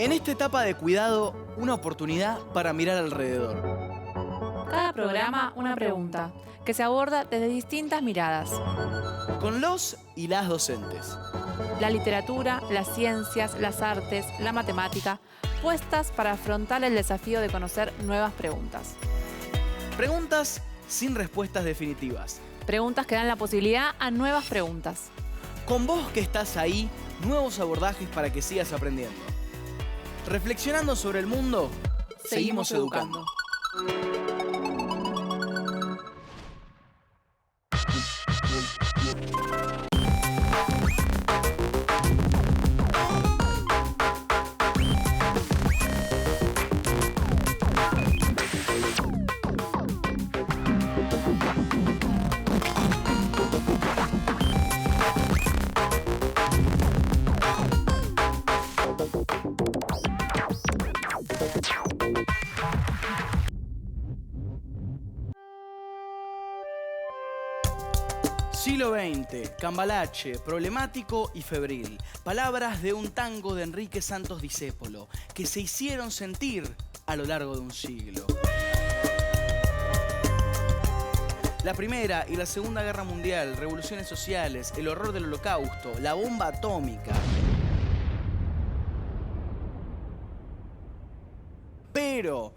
En esta etapa de cuidado, una oportunidad para mirar alrededor. Cada programa una pregunta, que se aborda desde distintas miradas. Con los y las docentes. La literatura, las ciencias, las artes, la matemática, puestas para afrontar el desafío de conocer nuevas preguntas. Preguntas sin respuestas definitivas. Preguntas que dan la posibilidad a nuevas preguntas. Con vos que estás ahí, nuevos abordajes para que sigas aprendiendo. Reflexionando sobre el mundo, seguimos educando. Siglo XX, cambalache, problemático y febril. Palabras de un tango de Enrique Santos Discépolo, que se hicieron sentir a lo largo de un siglo. La Primera y la Segunda Guerra Mundial, revoluciones sociales, el horror del Holocausto, la bomba atómica. Pero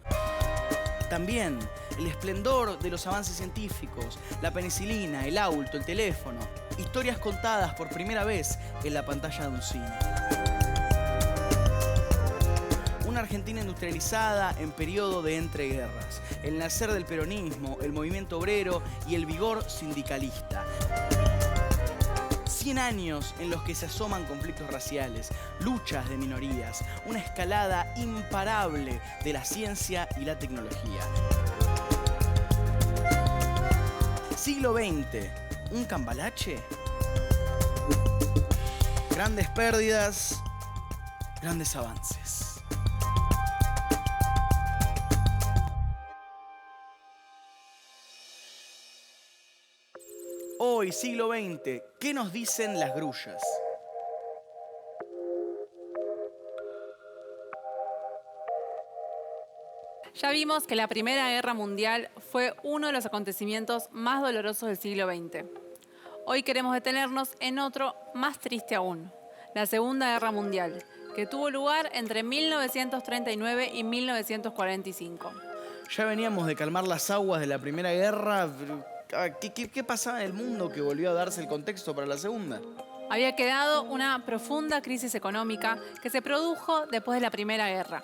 también el esplendor de los avances científicos, la penicilina, el auto, el teléfono. Historias contadas por primera vez en la pantalla de un cine. Una Argentina industrializada en periodo de entreguerras. El nacer del peronismo, el movimiento obrero y el vigor sindicalista. 100 años en los que se asoman conflictos raciales, luchas de minorías, una escalada imparable de la ciencia y la tecnología. Siglo XX, ¿un cambalache? Grandes pérdidas, grandes avances. Hoy, siglo XX, ¿qué nos dicen las grullas? Ya vimos que la Primera Guerra Mundial fue uno de los acontecimientos más dolorosos del siglo XX. Hoy queremos detenernos en otro más triste aún, la Segunda Guerra Mundial, que tuvo lugar entre 1939 y 1945. Ya veníamos de calmar las aguas de la Primera Guerra. ¿Qué pasaba en el mundo que volvió a darse el contexto para la Segunda? Había quedado una profunda crisis económica que se produjo después de la Primera Guerra.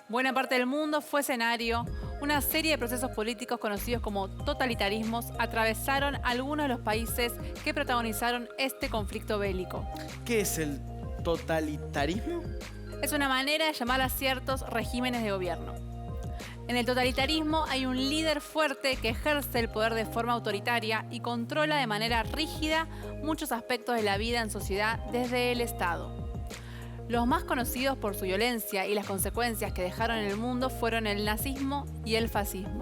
Buena parte del mundo fue escenario. Una serie de procesos políticos conocidos como totalitarismos atravesaron algunos de los países que protagonizaron este conflicto bélico. ¿Qué es el totalitarismo? Es una manera de llamar a ciertos regímenes de gobierno. En el totalitarismo hay un líder fuerte que ejerce el poder de forma autoritaria y controla de manera rígida muchos aspectos de la vida en sociedad desde el Estado. Los más conocidos por su violencia y las consecuencias que dejaron en el mundo fueron el nazismo y el fascismo.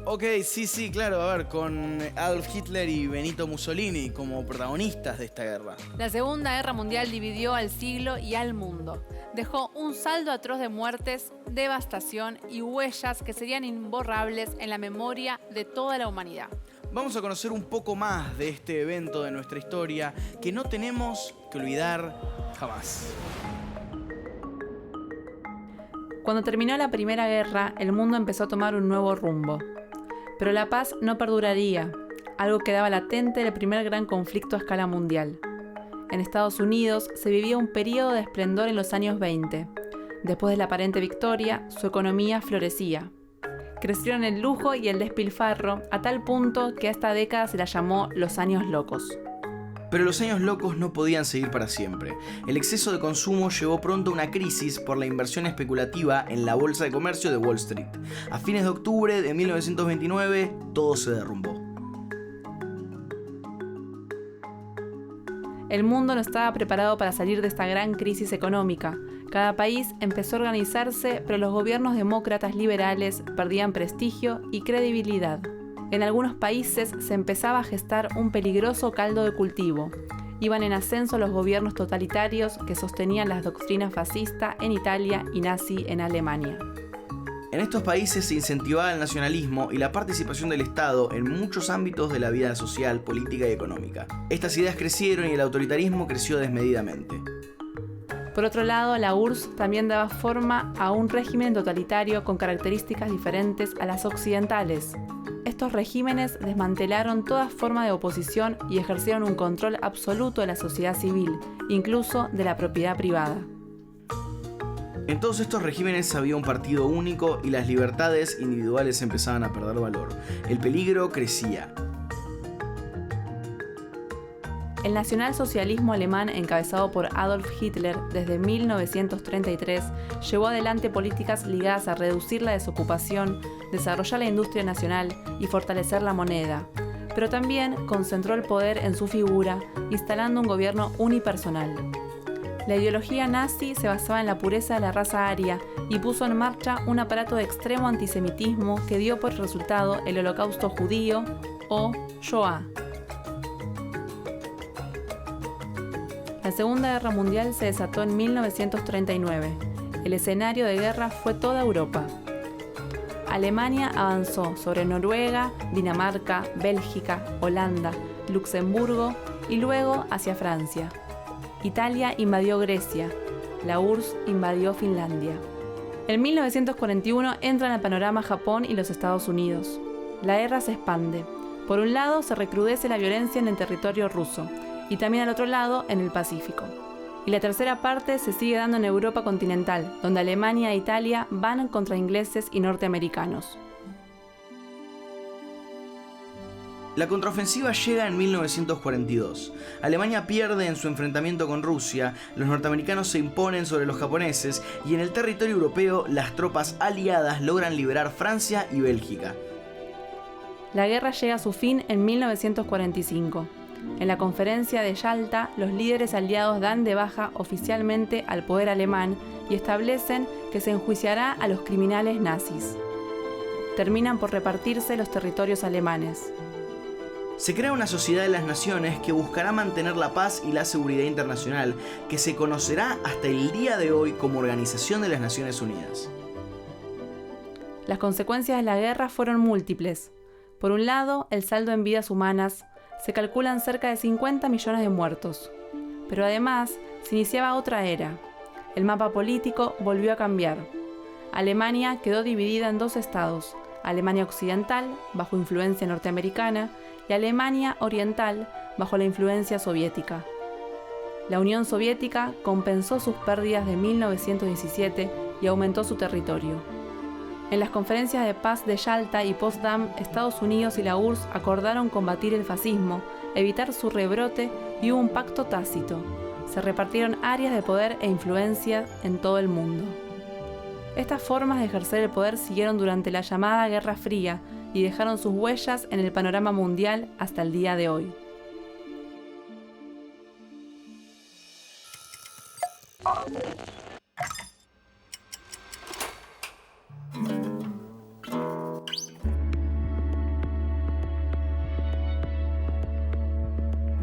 Ok, sí, claro, a ver, con Adolf Hitler y Benito Mussolini como protagonistas de esta guerra. La Segunda Guerra Mundial dividió al siglo y al mundo. Dejó un saldo atroz de muertes, devastación y huellas que serían imborrables en la memoria de toda la humanidad. Vamos a conocer un poco más de este evento de nuestra historia que no tenemos que olvidar jamás. Cuando terminó la Primera Guerra, el mundo empezó a tomar un nuevo rumbo. Pero la paz no perduraría, algo quedaba latente del primer gran conflicto a escala mundial. En Estados Unidos se vivía un periodo de esplendor en los años 20. Después de la aparente victoria, su economía florecía. Crecieron el lujo y el despilfarro a tal punto que a esta década se la llamó los años locos. Pero los años locos no podían seguir para siempre. El exceso de consumo llevó pronto a una crisis por la inversión especulativa en la bolsa de comercio de Wall Street. A fines de octubre de 1929, todo se derrumbó. El mundo no estaba preparado para salir de esta gran crisis económica. Cada país empezó a organizarse, pero los gobiernos demócratas liberales perdían prestigio y credibilidad. En algunos países se empezaba a gestar un peligroso caldo de cultivo, iban en ascenso los gobiernos totalitarios que sostenían las doctrinas fascista en Italia y nazi en Alemania. En estos países se incentivaba el nacionalismo y la participación del Estado en muchos ámbitos de la vida social, política y económica. Estas ideas crecieron y el autoritarismo creció desmedidamente. Por otro lado, la URSS también daba forma a un régimen totalitario con características diferentes a las occidentales. Estos regímenes desmantelaron toda forma de oposición y ejercieron un control absoluto de la sociedad civil, incluso de la propiedad privada. En todos estos regímenes había un partido único y las libertades individuales empezaban a perder valor. El peligro crecía. El nacionalsocialismo alemán, encabezado por Adolf Hitler desde 1933, llevó adelante políticas ligadas a reducir la desocupación, desarrollar la industria nacional y fortalecer la moneda, pero también concentró el poder en su figura, instalando un gobierno unipersonal. La ideología nazi se basaba en la pureza de la raza aria y puso en marcha un aparato de extremo antisemitismo que dio por resultado el Holocausto judío o Shoah. La Segunda Guerra Mundial se desató en 1939. El escenario de guerra fue toda Europa. Alemania avanzó sobre Noruega, Dinamarca, Bélgica, Holanda, Luxemburgo y luego hacia Francia. Italia invadió Grecia, la URSS invadió Finlandia. En 1941 entran al panorama Japón y los Estados Unidos. La guerra se expande. Por un lado se recrudece la violencia en el territorio ruso y también al otro lado en el Pacífico. Y la tercera parte se sigue dando en Europa continental, donde Alemania e Italia van contra ingleses y norteamericanos. La contraofensiva llega en 1942. Alemania pierde en su enfrentamiento con Rusia, los norteamericanos se imponen sobre los japoneses y en el territorio europeo las tropas aliadas logran liberar Francia y Bélgica. La guerra llega a su fin en 1945. En la conferencia de Yalta, los líderes aliados dan de baja oficialmente al poder alemán y establecen que se enjuiciará a los criminales nazis. Terminan por repartirse los territorios alemanes. Se crea una sociedad de las naciones que buscará mantener la paz y la seguridad internacional, que se conocerá hasta el día de hoy como Organización de las Naciones Unidas. Las consecuencias de la guerra fueron múltiples. Por un lado, el saldo en vidas humanas, se calculan cerca de 50 millones de muertos. Pero además, se iniciaba otra era. El mapa político volvió a cambiar. Alemania quedó dividida en dos estados, Alemania Occidental, bajo influencia norteamericana, y Alemania Oriental, bajo la influencia soviética. La Unión Soviética compensó sus pérdidas de 1917 y aumentó su territorio. En las conferencias de paz de Yalta y Potsdam, Estados Unidos y la URSS acordaron combatir el fascismo, evitar su rebrote y hubo un pacto tácito. Se repartieron áreas de poder e influencia en todo el mundo. Estas formas de ejercer el poder siguieron durante la llamada Guerra Fría y dejaron sus huellas en el panorama mundial hasta el día de hoy.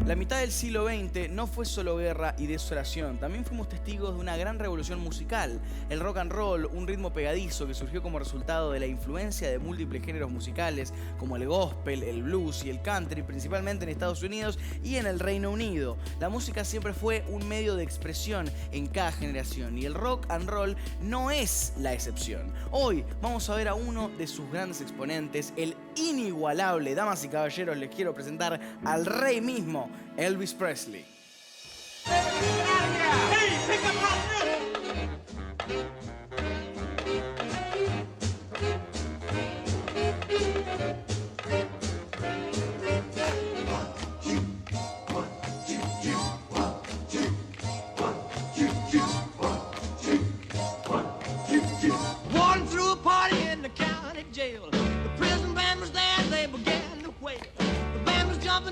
La mitad del siglo XX no fue solo guerra y desolación, también fuimos testigos de una gran revolución musical. El rock and roll, un ritmo pegadizo que surgió como resultado de la influencia de múltiples géneros musicales como el gospel, el blues y el country, principalmente en Estados Unidos y en el Reino Unido. La música siempre fue un medio de expresión en cada generación y el rock and roll no es la excepción. Hoy vamos a ver a uno de sus grandes exponentes, el inigualable, damas y caballeros, les quiero presentar al rey mismo, Elvis Presley.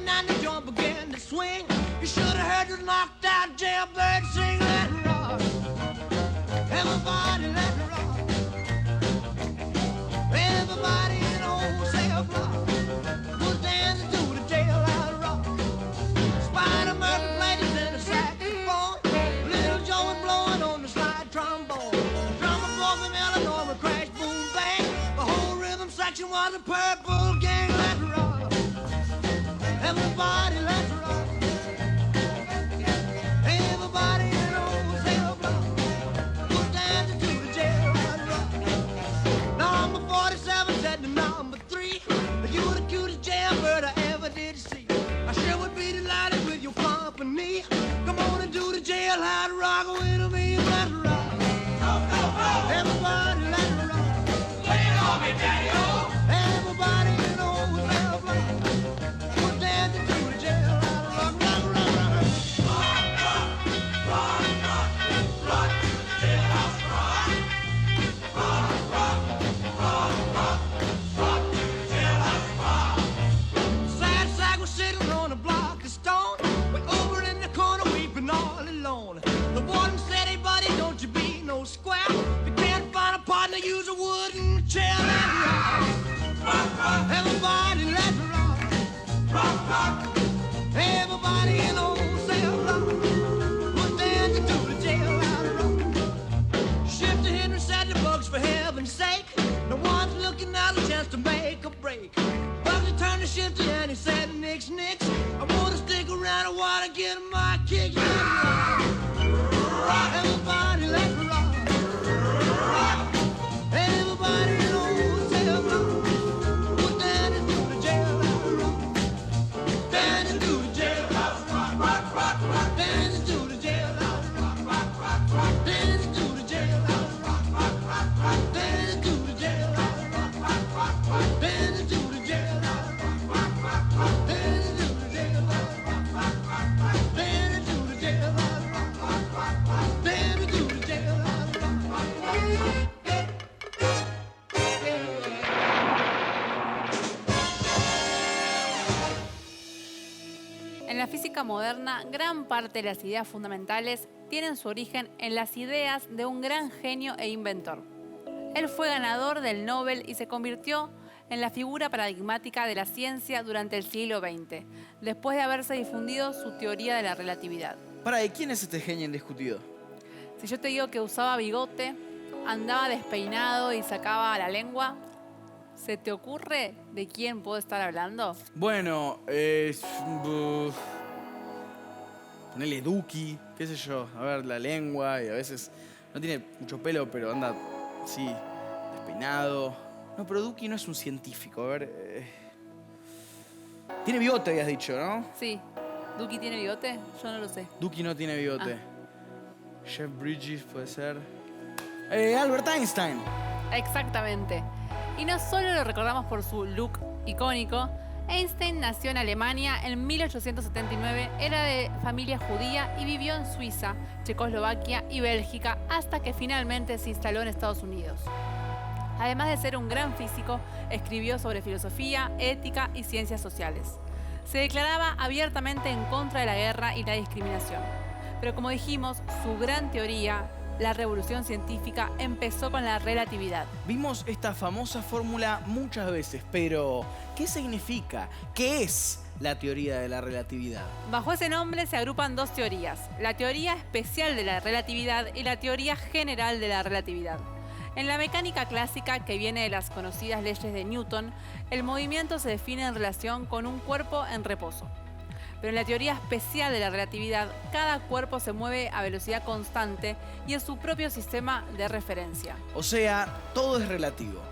And the drum began to swing. You should have heard the knocked out jailbird sing. Let it rock, everybody let it rock. Everybody in the wholesale block was dancing to the jailhouse rock. Spider Murphy played attraction was a purple gang, let's rock. Everybody, let's rock. Everybody in old cell block was dancing to the jail, let's rock. Number 47 said to number 3, you were the cutest jailbird I ever did see. I sure would be delighted with your company. Come on and do the jailhouse rock with me, let's rock. Everybody, let's rock. Lay it on me, Daddy-O. Everybody in old cell block was dancing to the jailhouse rock, rock, rock, rock. Rock, rock, rock, rock to the jailhouse rock. Rock, rock, rock, rock, rock to the jailhouse rock. Sad sack was sitting on a block of stone, way over in the corner weeping all alone. The warden said, hey buddy, don't you be no square. If you can't find a partner, use a wooden chair. Let's rock. Rock, rock. Everybody, let's rock. Rock, rock. Everybody in old cell block was dancing to the jailhouse rock. Shifter Henry said the bugs, for heaven's sake, no one's looking out a chance to make a break. Bugsy turned to Shifter and he said, nix, nix, I wanna stick around, I wanna get my kick. Let's rock. Rock. Everybody, let's rock. Rock. Everybody in old cell block was dancing to the jailhouse rock. Dancing to the jailhouse rock, rock, rock, rock. Dancing to the jailhouse rock, rock, rock, rock. Dancing to the jailhouse rock, rock, rock, rock. Dancing to the jailhouse rock, rock, rock, rock. Dancing to the jailhouse rock, rock, rock, rock. Dancing to the jailhouse rock, rock, rock, rock. Dancing to the jailhouse rock, rock, rock, rock. Dancing to the jailhouse rock, rock, rock, rock. En la física moderna, gran parte de las ideas fundamentales tienen su origen en las ideas de un gran genio e inventor. Él fue ganador del Nobel y se convirtió en la figura paradigmática de la ciencia durante el siglo XX, después de haberse difundido su teoría de la relatividad. Para, ¿y quién es este genio indiscutido? Si yo te digo que usaba bigote, andaba despeinado y sacaba la lengua, ¿se te ocurre de quién puedo estar hablando? Bueno, ponele Duki, qué sé yo, a ver, la lengua y a veces no tiene mucho pelo, pero anda así, despeinado. No, pero Duki no es un científico, a ver. Tiene bigote, habías dicho, ¿no? Sí. ¿Duki tiene bigote? Yo no lo sé. Duki no tiene bigote. Jeff Bridges puede ser. Albert Einstein. Exactamente. Y no solo lo recordamos por su look icónico, Einstein nació en Alemania en 1879, era de familia judía y vivió en Suiza, Checoslovaquia y Bélgica hasta que finalmente se instaló en Estados Unidos. Además de ser un gran físico, escribió sobre filosofía, ética y ciencias sociales. Se declaraba abiertamente en contra de la guerra y la discriminación. Pero como dijimos, su gran teoría, la revolución científica, empezó con la relatividad. Vimos esta famosa fórmula muchas veces, pero ¿qué significa? ¿Qué es la teoría de la relatividad? Bajo ese nombre se agrupan dos teorías, la teoría especial de la relatividad y la teoría general de la relatividad. En la mecánica clásica, que viene de las conocidas leyes de Newton, el movimiento se define en relación con un cuerpo en reposo. Pero en la teoría especial de la relatividad, cada cuerpo se mueve a velocidad constante y en su propio sistema de referencia. O sea, todo es relativo.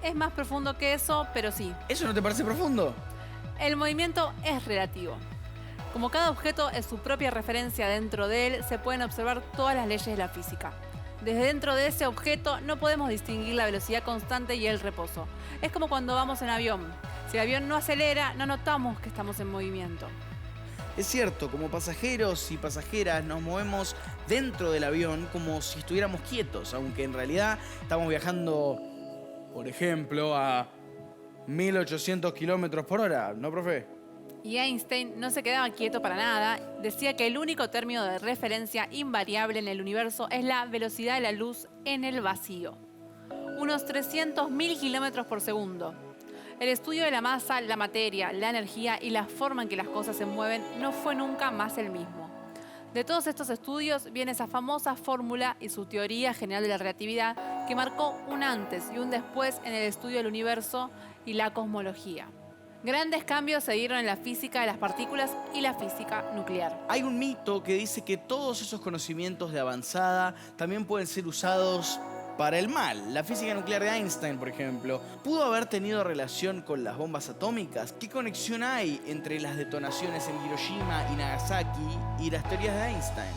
Es más profundo que eso, pero sí. ¿Eso no te parece profundo? El movimiento es relativo. Como cada objeto es su propia referencia dentro de él, se pueden observar todas las leyes de la física. Desde dentro de ese objeto no podemos distinguir la velocidad constante y el reposo. Es como cuando vamos en avión. Si el avión no acelera, no notamos que estamos en movimiento. Es cierto, como pasajeros y pasajeras nos movemos dentro del avión como si estuviéramos quietos, aunque en realidad estamos viajando, por ejemplo, a 1800 kilómetros por hora, ¿no, profe? Y Einstein no se quedaba quieto para nada, decía que el único término de referencia invariable en el universo es la velocidad de la luz en el vacío. Unos 300.000 kilómetros por segundo. El estudio de la masa, la materia, la energía y la forma en que las cosas se mueven no fue nunca más el mismo. De todos estos estudios viene esa famosa fórmula y su teoría general de la relatividad que marcó un antes y un después en el estudio del universo y la cosmología. Grandes cambios se dieron en la física de las partículas y la física nuclear. Hay un mito que dice que todos esos conocimientos de avanzada también pueden ser usados para el mal. La física nuclear de Einstein, por ejemplo, ¿pudo haber tenido relación con las bombas atómicas? ¿Qué conexión hay entre las detonaciones en Hiroshima y Nagasaki y las teorías de Einstein?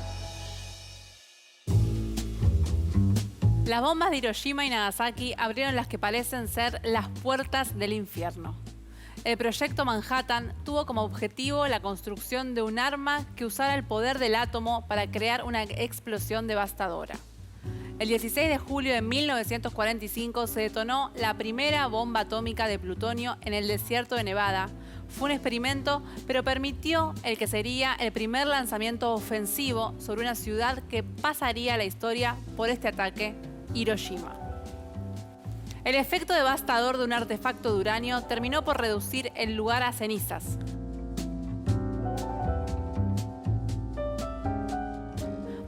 Las bombas de Hiroshima y Nagasaki abrieron las que parecen ser las puertas del infierno. El proyecto Manhattan tuvo como objetivo la construcción de un arma que usara el poder del átomo para crear una explosión devastadora. El 16 de julio de 1945 se detonó la primera bomba atómica de plutonio en el desierto de Nevada. Fue un experimento, pero permitió el que sería el primer lanzamiento ofensivo sobre una ciudad que pasaría a la historia por este ataque, Hiroshima. El efecto devastador de un artefacto de uranio terminó por reducir el lugar a cenizas.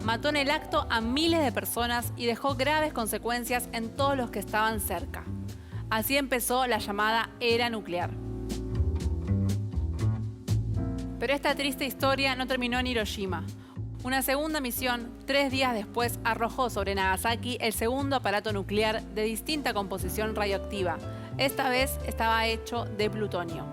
Mató en el acto a miles de personas y dejó graves consecuencias en todos los que estaban cerca. Así empezó la llamada era nuclear. Pero esta triste historia no terminó en Hiroshima. Una segunda misión, 3 días después, arrojó sobre Nagasaki el segundo aparato nuclear de distinta composición radioactiva. Esta vez estaba hecho de plutonio.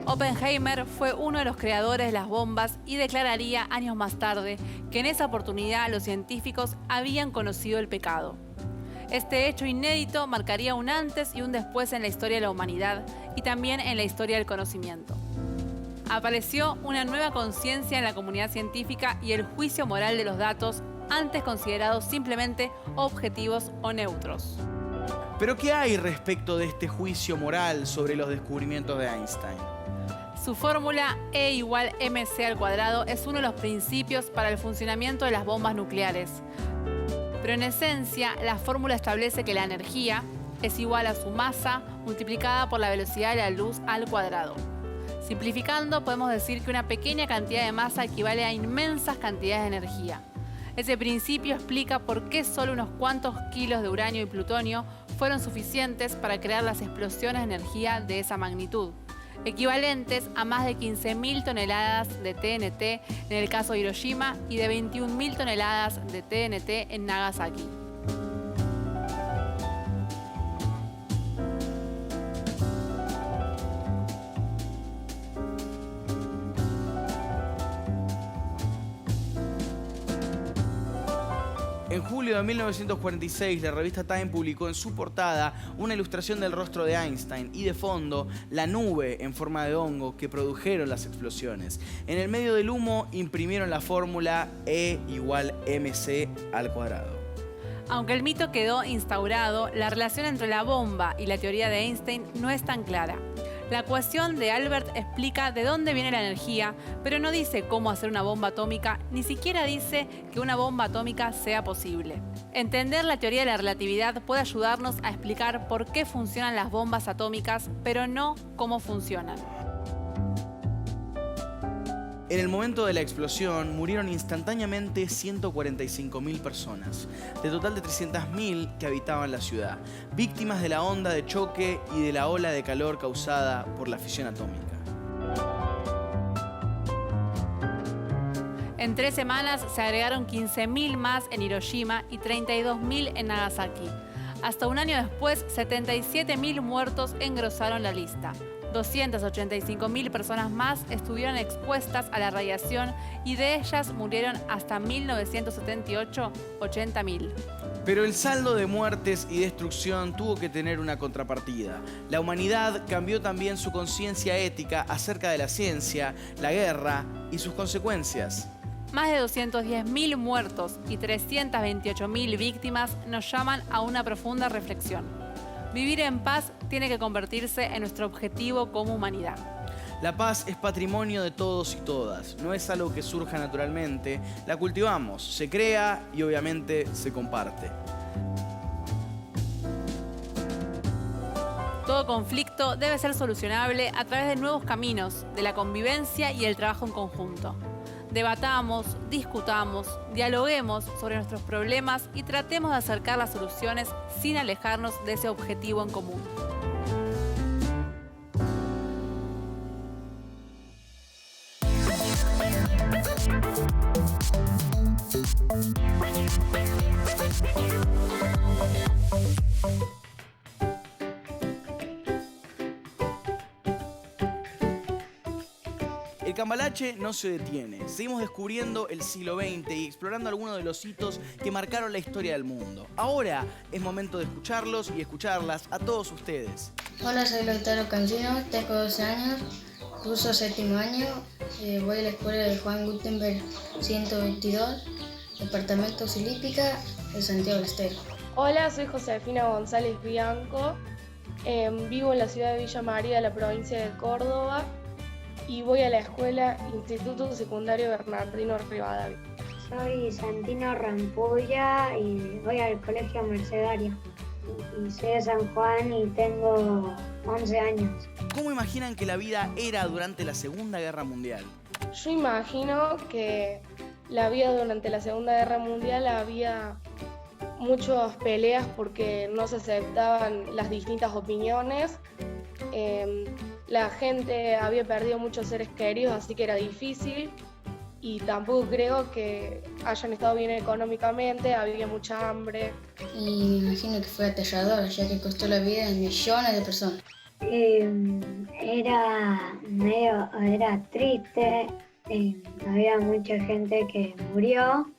Oppenheimer fue uno de los creadores de las bombas y declararía años más tarde que en esa oportunidad los científicos habían conocido el pecado. Este hecho inédito marcaría un antes y un después en la historia de la humanidad y también en la historia del conocimiento. Apareció una nueva conciencia en la comunidad científica y el juicio moral de los datos, antes considerados simplemente objetivos o neutros. ¿Pero qué hay respecto de este juicio moral sobre los descubrimientos de Einstein? Su fórmula E igual mc al cuadrado es uno de los principios para el funcionamiento de las bombas nucleares. Pero en esencia, la fórmula establece que la energía es igual a su masa multiplicada por la velocidad de la luz al cuadrado. Simplificando, podemos decir que una pequeña cantidad de masa equivale a inmensas cantidades de energía. Ese principio explica por qué solo unos cuantos kilos de uranio y plutonio fueron suficientes para crear las explosiones de energía de esa magnitud, equivalentes a más de 15.000 toneladas de TNT en el caso de Hiroshima y de 21.000 toneladas de TNT en Nagasaki. En julio de 1946, la revista Time publicó en su portada una ilustración del rostro de Einstein y de fondo la nube en forma de hongo que produjeron las explosiones. En el medio del humo imprimieron la fórmula E igual mc al cuadrado. Aunque el mito quedó instaurado, la relación entre la bomba y la teoría de Einstein no es tan clara. La ecuación de Albert explica de dónde viene la energía, pero no dice cómo hacer una bomba atómica, ni siquiera dice que una bomba atómica sea posible. Entender la teoría de la relatividad puede ayudarnos a explicar por qué funcionan las bombas atómicas, pero no cómo funcionan. En el momento de la explosión murieron instantáneamente 145.000 personas, de total de 300.000 que habitaban la ciudad, víctimas de la onda de choque y de la ola de calor causada por la fisión atómica. En 3 semanas se agregaron 15.000 más en Hiroshima y 32.000 en Nagasaki. Hasta un año después, 77.000 muertos engrosaron la lista. 285.000 personas más estuvieron expuestas a la radiación y de ellas murieron hasta 1978, 80.000. Pero el saldo de muertes y destrucción tuvo que tener una contrapartida. La humanidad cambió también su conciencia ética acerca de la ciencia, la guerra y sus consecuencias. Más de 210.000 muertos y 328.000 víctimas nos llaman a una profunda reflexión. Vivir en paz tiene que convertirse en nuestro objetivo como humanidad. La paz es patrimonio de todos y todas, no es algo que surja naturalmente, la cultivamos, se crea y obviamente se comparte. conflicto debe ser solucionable a través de nuevos caminos, de la convivencia y el trabajo en conjunto. Debatamos, discutamos, dialoguemos sobre nuestros problemas y tratemos de acercar las soluciones sin alejarnos de ese objetivo en común. El cambalache no se detiene. Seguimos descubriendo el siglo XX y explorando algunos de los hitos que marcaron la historia del mundo. Ahora es momento de escucharlos y escucharlas a todos ustedes. Hola, soy Lautaro Cancino, tengo 12 años, curso séptimo año, voy a la escuela de Juan Gutenberg 122, departamento Silípica de Santiago del Estero. Hola, soy Josefina González Bianco, vivo en la ciudad de Villa María, de la provincia de Córdoba, y voy a la escuela Instituto Secundario Bernardino Rivadavia. Soy Santino Rampulla y voy al colegio Mercedario. Y soy de San Juan y tengo 11 años. ¿Cómo imaginan que la vida era durante la Segunda Guerra Mundial? Yo imagino que la vida durante la Segunda Guerra Mundial había muchas peleas porque no se aceptaban las distintas opiniones. La gente había perdido muchos seres queridos, así que era difícil. Y tampoco creo que hayan estado bien económicamente, había mucha hambre. Y me imagino que fue aterrador, ya que costó la vida de millones de personas. Era triste, había mucha gente que murió,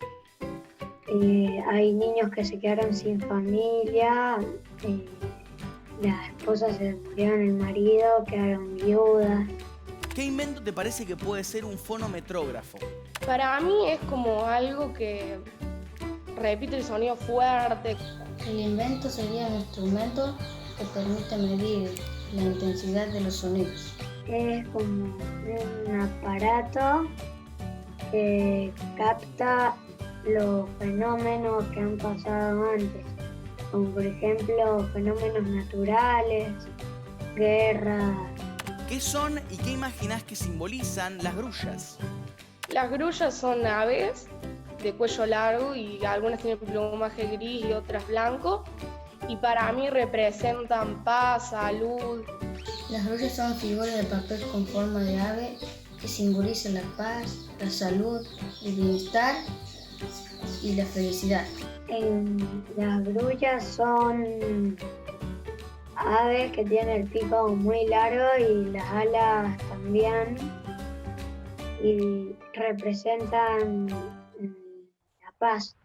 hay niños que se quedaron sin familia, las esposas se murieron, el marido, quedaron viudas. ¿Qué invento te parece que puede ser un fonometrógrafo? Para mí es como algo que repite el sonido fuerte. El invento sería un instrumento que permite medir la intensidad de los sonidos. Es como un aparato que capta los fenómenos que han pasado antes, como por ejemplo fenómenos naturales, guerras. ¿Qué son y qué imaginás que simbolizan las grullas? Las grullas son aves de cuello largo y algunas tienen plumaje gris y otras blanco. Y para mí representan paz, salud. Las grullas son figuras de papel con forma de ave que simbolizan la paz, la salud, el bienestar y la felicidad. Las grullas son aves que tienen el pico muy largo y las alas también, y representan la paz.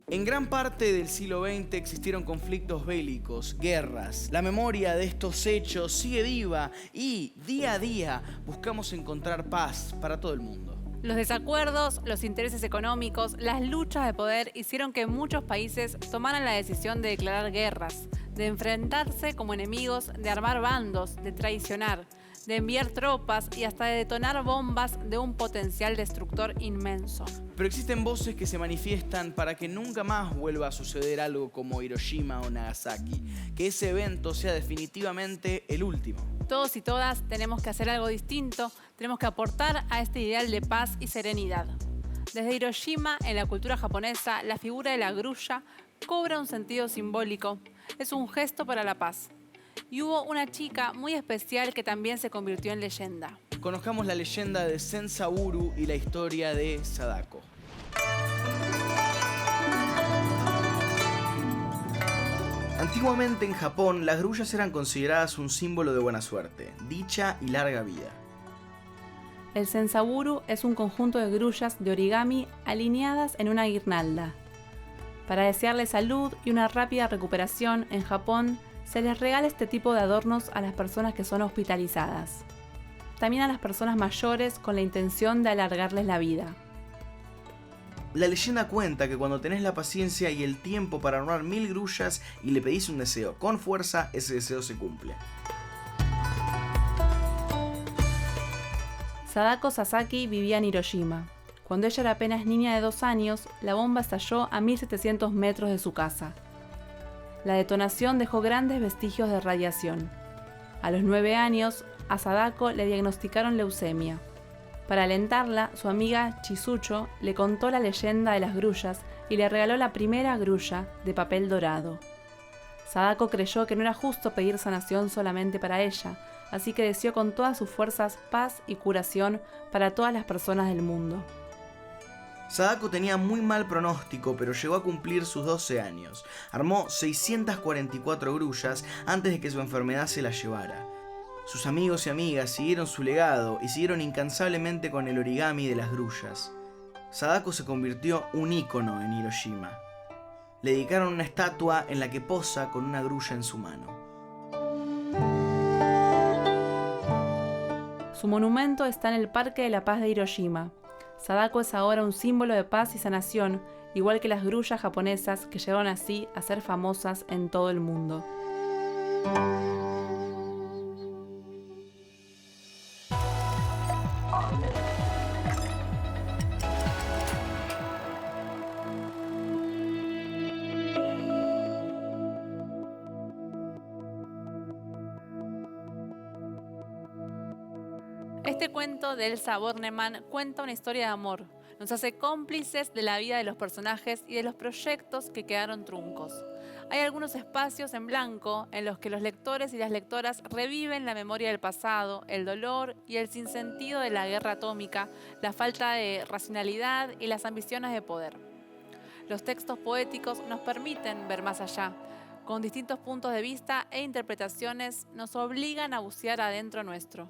En gran parte del siglo XX existieron conflictos bélicos, guerras. La memoria de estos hechos sigue viva y día a día buscamos encontrar paz para todo el mundo. Los desacuerdos, los intereses económicos, las luchas de poder hicieron que muchos países tomaran la decisión de declarar guerras, de enfrentarse como enemigos, de armar bandos, de traicionar, de enviar tropas y hasta de detonar bombas de un potencial destructor inmenso. Pero existen voces que se manifiestan para que nunca más vuelva a suceder algo como Hiroshima o Nagasaki, que ese evento sea definitivamente el último. Todos y todas tenemos que hacer algo distinto, tenemos que aportar a este ideal de paz y serenidad. Desde Hiroshima, en la cultura japonesa, la figura de la grulla cobra un sentido simbólico. Es un gesto para la paz. Y hubo una chica muy especial que también se convirtió en leyenda. Conozcamos la leyenda de Sensaburu y la historia de Sadako. Antiguamente en Japón, las grullas eran consideradas un símbolo de buena suerte, dicha y larga vida. El Sensaburu es un conjunto de grullas de origami alineadas en una guirnalda. Para desearle salud y una rápida recuperación, en Japón se les regala este tipo de adornos a las personas que son hospitalizadas. También a las personas mayores con la intención de alargarles la vida. La leyenda cuenta que cuando tenés la paciencia y el tiempo para armar 1000 grullas y le pedís un deseo con fuerza, ese deseo se cumple. Sadako Sasaki vivía en Hiroshima. Cuando ella era apenas niña de 2 años, la bomba estalló a 1700 metros de su casa. La detonación dejó grandes vestigios de radiación. A los 9 años, a Sadako le diagnosticaron leucemia. Para alentarla, su amiga Chisucho le contó la leyenda de las grullas y le regaló la primera grulla de papel dorado. Sadako creyó que no era justo pedir sanación solamente para ella, así que deseó con todas sus fuerzas paz y curación para todas las personas del mundo. Sadako tenía muy mal pronóstico, pero llegó a cumplir sus 12 años. Armó 644 grullas antes de que su enfermedad se la llevara. Sus amigos y amigas siguieron su legado y siguieron incansablemente con el origami de las grullas. Sadako se convirtió un ícono en Hiroshima. Le dedicaron una estatua en la que posa con una grulla en su mano. Su monumento está en el Parque de la Paz de Hiroshima. Sadako es ahora un símbolo de paz y sanación, igual que las grullas japonesas que llegaron así a ser famosas en todo el mundo. Este cuento de Elsa Bornemann cuenta una historia de amor. Nos hace cómplices de la vida de los personajes y de los proyectos que quedaron truncos. Hay algunos espacios en blanco en los que los lectores y las lectoras reviven la memoria del pasado, el dolor y el sinsentido de la guerra atómica, la falta de racionalidad y las ambiciones de poder. Los textos poéticos nos permiten ver más allá. Con distintos puntos de vista e interpretaciones nos obligan a bucear adentro nuestro.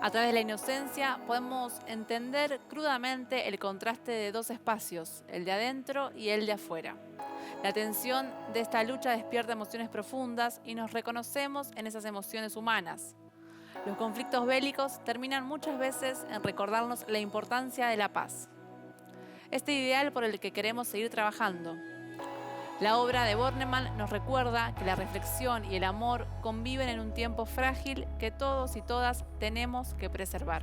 A través de la inocencia podemos entender crudamente el contraste de dos espacios, el de adentro y el de afuera. La tensión de esta lucha despierta emociones profundas y nos reconocemos en esas emociones humanas. Los conflictos bélicos terminan muchas veces en recordarnos la importancia de la paz. Este ideal por el que queremos seguir trabajando. La obra de Bornemann nos recuerda que la reflexión y el amor conviven en un tiempo frágil que todos y todas tenemos que preservar.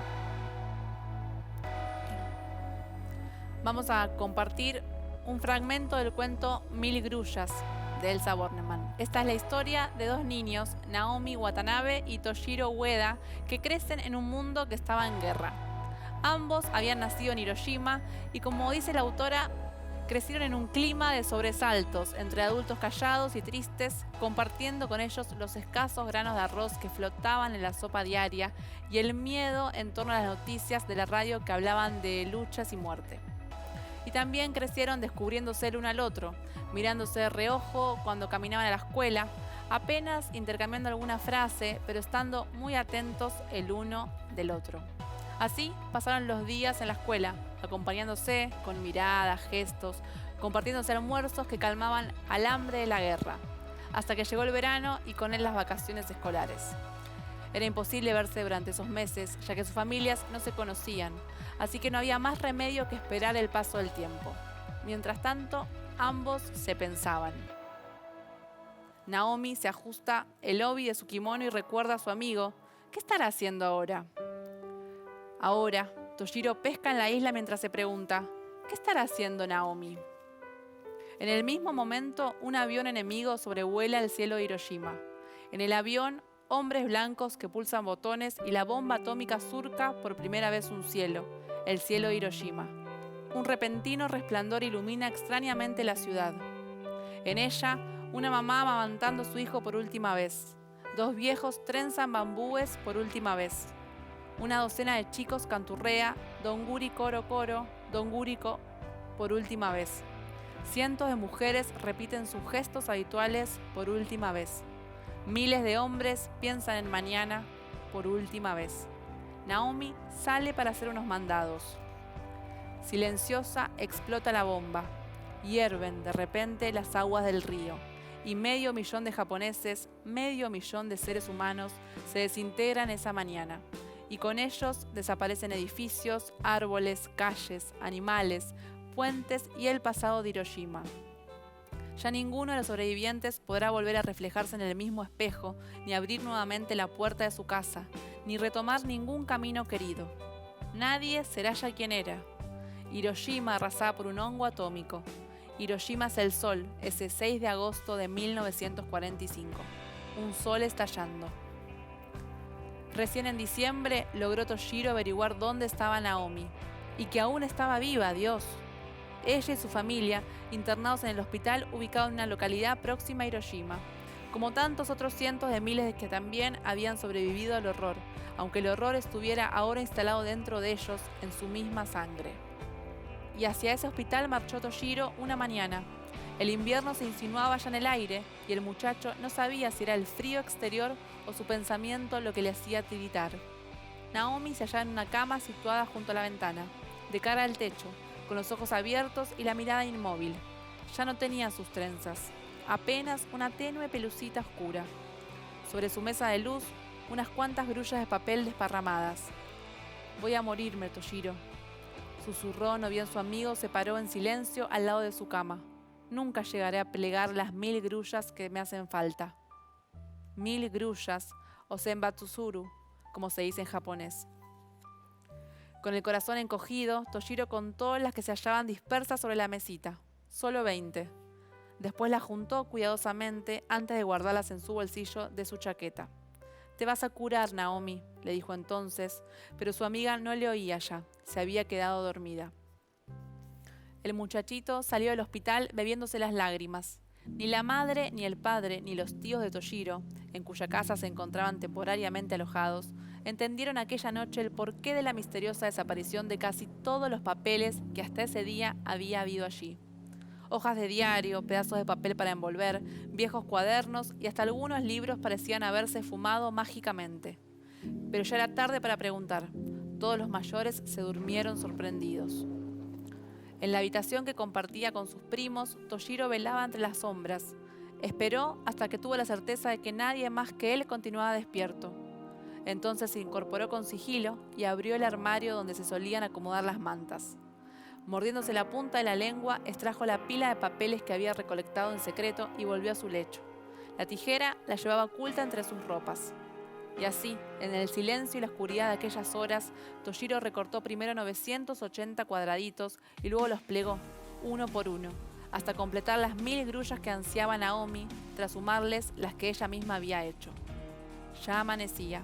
Vamos a compartir un fragmento del cuento 1000 grullas de Elsa Bornemann. Esta es la historia de dos niños, Naomi Watanabe y Toshiro Ueda, que crecen en un mundo que estaba en guerra. Ambos habían nacido en Hiroshima y, como dice la autora, crecieron en un clima de sobresaltos entre adultos callados y tristes, compartiendo con ellos los escasos granos de arroz que flotaban en la sopa diaria y el miedo en torno a las noticias de la radio que hablaban de luchas y muerte. Y también crecieron descubriéndose el uno al otro, mirándose de reojo cuando caminaban a la escuela, apenas intercambiando alguna frase, pero estando muy atentos el uno del otro. Así pasaron los días en la escuela, acompañándose con miradas, gestos, compartiéndose almuerzos que calmaban al hambre de la guerra, hasta que llegó el verano y con él las vacaciones escolares. Era imposible verse durante esos meses, ya que sus familias no se conocían, así que no había más remedio que esperar el paso del tiempo. Mientras tanto, ambos se pensaban. Naomi se ajusta el obi de su kimono y recuerda a su amigo. ¿Qué estará haciendo ahora? Ahora, Toshiro pesca en la isla mientras se pregunta, ¿qué estará haciendo Naomi? En el mismo momento, un avión enemigo sobrevuela el cielo de Hiroshima. En el avión, hombres blancos que pulsan botones y la bomba atómica surca por primera vez un cielo, el cielo de Hiroshima. Un repentino resplandor ilumina extrañamente la ciudad. En ella, una mamá amamantando a su hijo por última vez. Dos viejos trenzan bambúes por última vez. Una docena de chicos canturrea, donguri coro coro, donguriko, por última vez. Cientos de mujeres repiten sus gestos habituales por última vez. Miles de hombres piensan en mañana por última vez. Naomi sale para hacer unos mandados. Silenciosa explota la bomba. Hierven de repente las aguas del río. Y 500.000 de japoneses, 500.000 de seres humanos se desintegran esa mañana. Y con ellos desaparecen edificios, árboles, calles, animales, puentes y el pasado de Hiroshima. Ya ninguno de los sobrevivientes podrá volver a reflejarse en el mismo espejo, ni abrir nuevamente la puerta de su casa, ni retomar ningún camino querido. Nadie será ya quien era. Hiroshima arrasada por un hongo atómico. Hiroshima es el sol, ese 6 de agosto de 1945. Un sol estallando. Recién en diciembre logró Toshiro averiguar dónde estaba Naomi, y que aún estaba viva, Dios. Ella y su familia, internados en el hospital ubicado en una localidad próxima a Hiroshima, como tantos otros cientos de miles que también habían sobrevivido al horror, aunque el horror estuviera ahora instalado dentro de ellos, en su misma sangre. Y hacia ese hospital marchó Toshiro una mañana. El invierno se insinuaba ya en el aire y el muchacho no sabía si era el frío exterior o su pensamiento lo que le hacía tiritar. Naomi se hallaba en una cama situada junto a la ventana, de cara al techo, con los ojos abiertos y la mirada inmóvil. Ya no tenía sus trenzas, apenas una tenue pelucita oscura. Sobre su mesa de luz, unas cuantas grullas de papel desparramadas. «Voy a morirme, Toshiro», susurró, no bien su amigo se paró en silencio al lado de su cama. «Nunca llegaré a plegar las 1000 grullas que me hacen falta». 1000 grullas, o senbatsuru, como se dice en japonés. Con el corazón encogido, Toshiro contó las que se hallaban dispersas sobre la mesita. Solo 20. Después las juntó cuidadosamente antes de guardarlas en su bolsillo de su chaqueta. «Te vas a curar, Naomi», le dijo entonces, pero su amiga no le oía ya, se había quedado dormida. El muchachito salió del hospital bebiéndose las lágrimas. Ni la madre, ni el padre, ni los tíos de Toshiro, en cuya casa se encontraban temporariamente alojados, entendieron aquella noche el porqué de la misteriosa desaparición de casi todos los papeles que hasta ese día había habido allí. Hojas de diario, pedazos de papel para envolver, viejos cuadernos y hasta algunos libros parecían haberse fumado mágicamente. Pero ya era tarde para preguntar. Todos los mayores se durmieron sorprendidos. En la habitación que compartía con sus primos, Toshiro velaba entre las sombras. Esperó hasta que tuvo la certeza de que nadie más que él continuaba despierto. Entonces se incorporó con sigilo y abrió el armario donde se solían acomodar las mantas. Mordiéndose la punta de la lengua, extrajo la pila de papeles que había recolectado en secreto y volvió a su lecho. La tijera la llevaba oculta entre sus ropas. Y así, en el silencio y la oscuridad de aquellas horas, Toshiro recortó primero 980 cuadraditos y luego los plegó, uno por uno, hasta completar las 1000 grullas que ansiaba Naomi, tras sumarles las que ella misma había hecho. Ya amanecía.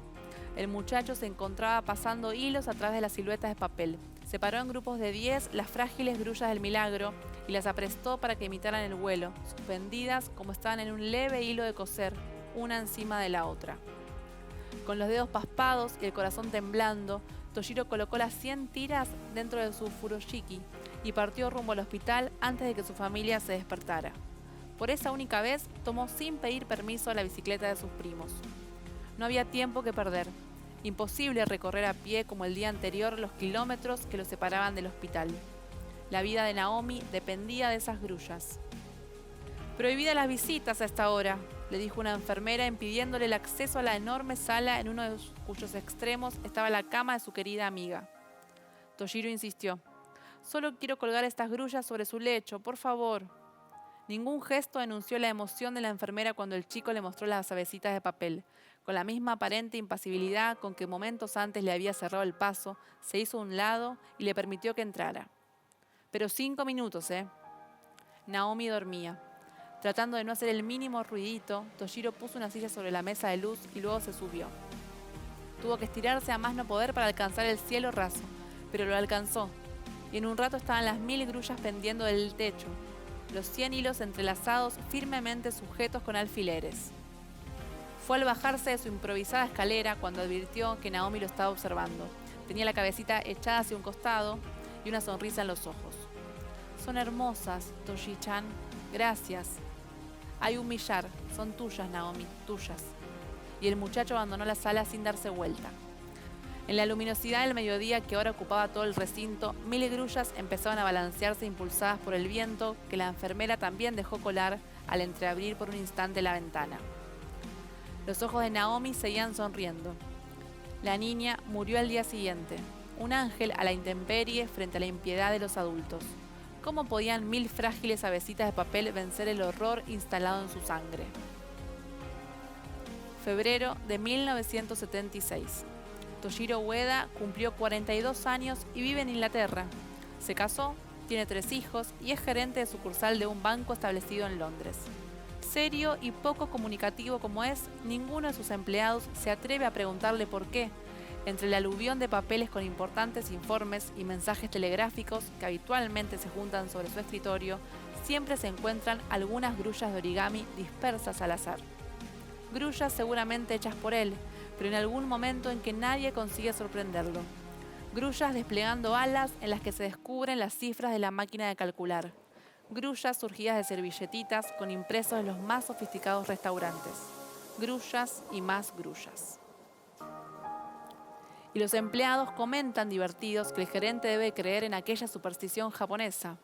El muchacho se encontraba pasando hilos a través de las siluetas de papel. Separó en grupos de 10 las frágiles grullas del milagro y las aprestó para que imitaran el vuelo, suspendidas como estaban en un leve hilo de coser, una encima de la otra. Con los dedos paspados y el corazón temblando, Toshiro colocó las 100 tiras dentro de su furoshiki y partió rumbo al hospital antes de que su familia se despertara. Por esa única vez, tomó sin pedir permiso la bicicleta de sus primos. No había tiempo que perder. Imposible recorrer a pie como el día anterior los kilómetros que los separaban del hospital. La vida de Naomi dependía de esas grullas. «Prohibida las visitas a esta hora», le dijo una enfermera impidiéndole el acceso a la enorme sala en uno de cuyos extremos estaba la cama de su querida amiga. Toshiro insistió. «Solo quiero colgar estas grullas sobre su lecho, por favor». Ningún gesto denunció la emoción de la enfermera cuando el chico le mostró las avecitas de papel. Con la misma aparente impasibilidad con que momentos antes le había cerrado el paso, se hizo a un lado y le permitió que entrara. «Pero 5 minutos, ¿eh?» Naomi dormía. Tratando de no hacer el mínimo ruidito, Toshiro puso una silla sobre la mesa de luz y luego se subió. Tuvo que estirarse a más no poder para alcanzar el cielo raso, pero lo alcanzó, y en un rato estaban las 1000 grullas pendiendo del techo, los 100 hilos entrelazados firmemente sujetos con alfileres. Fue al bajarse de su improvisada escalera cuando advirtió que Naomi lo estaba observando. Tenía la cabecita echada hacia un costado y una sonrisa en los ojos. «Son hermosas, Toshi-chan. Gracias». «Hay un millar. Son tuyas, Naomi, tuyas». Y el muchacho abandonó la sala sin darse vuelta. En la luminosidad del mediodía que ahora ocupaba todo el recinto, 1000 grullas empezaban a balancearse impulsadas por el viento que la enfermera también dejó colar al entreabrir por un instante la ventana. Los ojos de Naomi seguían sonriendo. La niña murió al día siguiente, un ángel a la intemperie frente a la impiedad de los adultos. cómo podían 1000 frágiles avecitas de papel vencer el horror instalado en su sangre. Febrero de 1976. Toshiro Ueda cumplió 42 años y vive en Inglaterra. Se casó, tiene 3 hijos y es gerente de sucursal de un banco establecido en Londres. Serio y poco comunicativo como es, ninguno de sus empleados se atreve a preguntarle por qué. Entre el aluvión de papeles con importantes informes y mensajes telegráficos que habitualmente se juntan sobre su escritorio, siempre se encuentran algunas grullas de origami dispersas al azar. Grullas seguramente hechas por él, pero en algún momento en que nadie consigue sorprenderlo. Grullas desplegando alas en las que se descubren las cifras de la máquina de calcular. Grullas surgidas de servilletitas con impresos de los más sofisticados restaurantes. Grullas y más grullas. Y los empleados comentan divertidos que el gerente debe creer en aquella superstición japonesa.